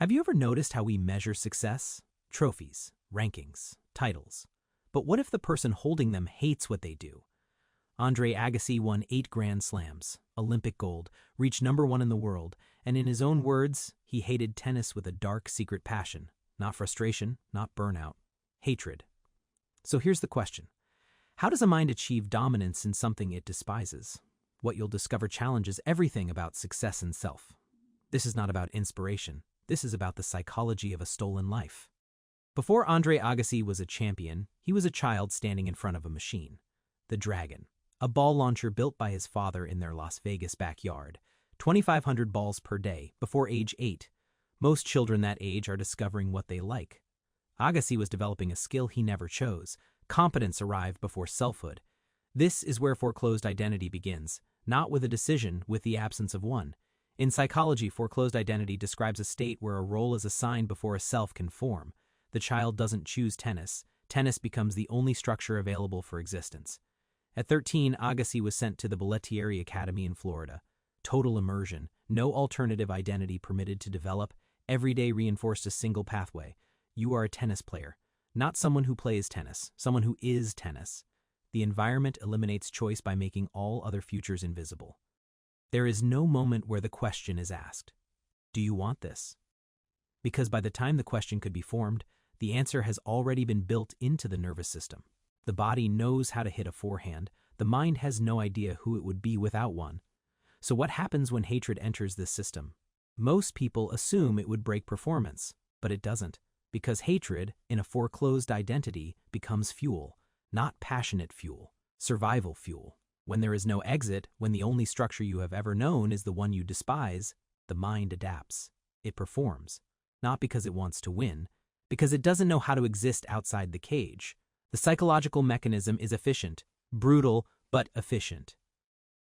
Have you ever noticed how we measure success? Trophies, rankings, titles. But what if the person holding them hates what they do? Andre Agassi won 8 Grand Slams, Olympic gold, reached #1 in the world, and in his own words, he hated tennis with a dark, secret passion. Not frustration, not burnout, hatred. So here's the question. How does a mind achieve dominance in something it despises? What you'll discover challenges everything about success and self. This is not about inspiration. This is about the psychology of a stolen life. Before Andre Agassi was a champion, he was a child standing in front of a machine. The Dragon, a ball launcher built by his father in their Las Vegas backyard. 2,500 balls per day, before age 8. Most children that age are discovering what they like. Agassi was developing a skill he never chose. Competence arrived before selfhood. This is where foreclosed identity begins, not with a decision, with the absence of one. In psychology, foreclosed identity describes a state where a role is assigned before a self can form. The child doesn't choose tennis. Tennis becomes the only structure available for existence. At 13, Agassi was sent to the Bollettieri Academy in Florida. Total immersion, no alternative identity permitted to develop. Every day reinforced a single pathway. You are a tennis player, not someone who plays tennis, someone who is tennis. The environment eliminates choice by making all other futures invisible. There is no moment where the question is asked, do you want this? Because by the time the question could be formed, the answer has already been built into the nervous system. The body knows how to hit a forehand. The mind has no idea who it would be without one. So what happens when hatred enters this system? Most people assume it would break performance, but it doesn't, because hatred, in a foreclosed identity, becomes fuel, not passionate fuel, survival fuel. When there is no exit, when the only structure you have ever known is the one you despise, the mind adapts. It performs, not because it wants to win, because it doesn't know how to exist outside the cage. The psychological mechanism is efficient, brutal, but efficient.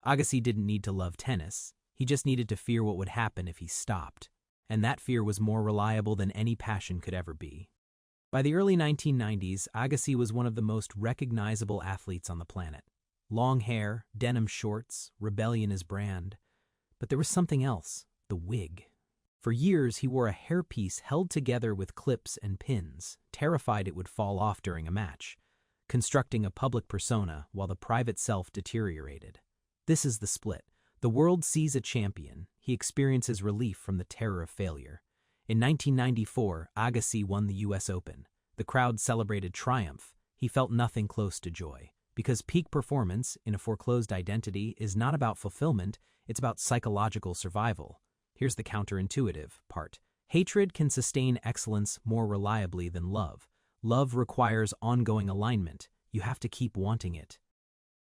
Agassi didn't need to love tennis. He just needed to fear what would happen if he stopped. And that fear was more reliable than any passion could ever be. By the early 1990s, Agassi was one of the most recognizable athletes on the planet. Long hair, denim shorts, rebellion his brand. But there was something else, the wig. For years, he wore a hairpiece held together with clips and pins, terrified it would fall off during a match, constructing a public persona while the private self deteriorated. This is the split. The world sees a champion. He experiences relief from the terror of failure. In 1994, Agassi won the US Open. The crowd celebrated triumph. He felt nothing close to joy. Because peak performance in a foreclosed identity is not about fulfillment, it's about psychological survival. Here's the counterintuitive part. Hatred can sustain excellence more reliably than love. Love requires ongoing alignment. You have to keep wanting it.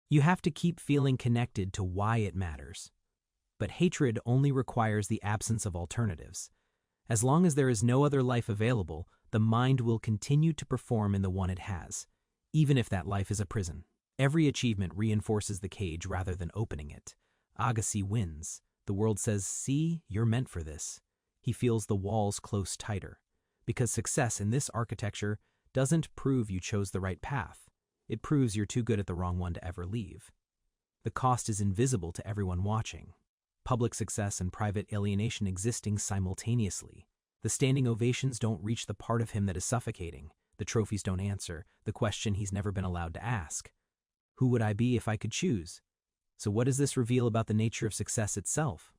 You have to keep feeling connected to why it matters. But hatred only requires the absence of alternatives. As long as there is no other life available, the mind will continue to perform in the one it has, even if that life is a prison. Every achievement reinforces the cage rather than opening it. Agassi wins. The world says, see, you're meant for this. He feels the walls close tighter. Because success in this architecture doesn't prove you chose the right path. It proves you're too good at the wrong one to ever leave. The cost is invisible to everyone watching. Public success and private alienation existing simultaneously. The standing ovations don't reach the part of him that is suffocating. The trophies don't answer the question he's never been allowed to ask. Who would I be if I could choose? So what does this reveal about the nature of success itself?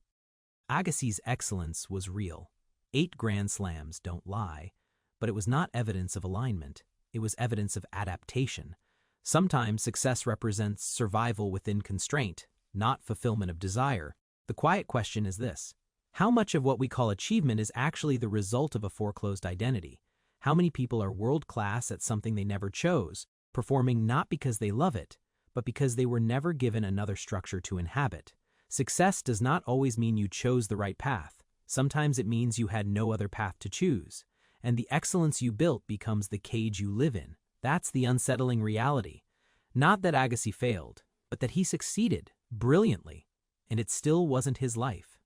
Agassi's excellence was real. 8 Grand Slams don't lie, but it was not evidence of alignment. It was evidence of adaptation. Sometimes success represents survival within constraint, not fulfillment of desire. The quiet question is this: how much of what we call achievement is actually the result of a foreclosed identity? How many people are world-class at something they never chose, performing not because they love it, but because they were never given another structure to inhabit? Success does not always mean you chose the right path. Sometimes it means you had no other path to choose, and the excellence you built becomes the cage you live in. That's the unsettling reality. Not that Agassi failed, but that he succeeded brilliantly, and it still wasn't his life.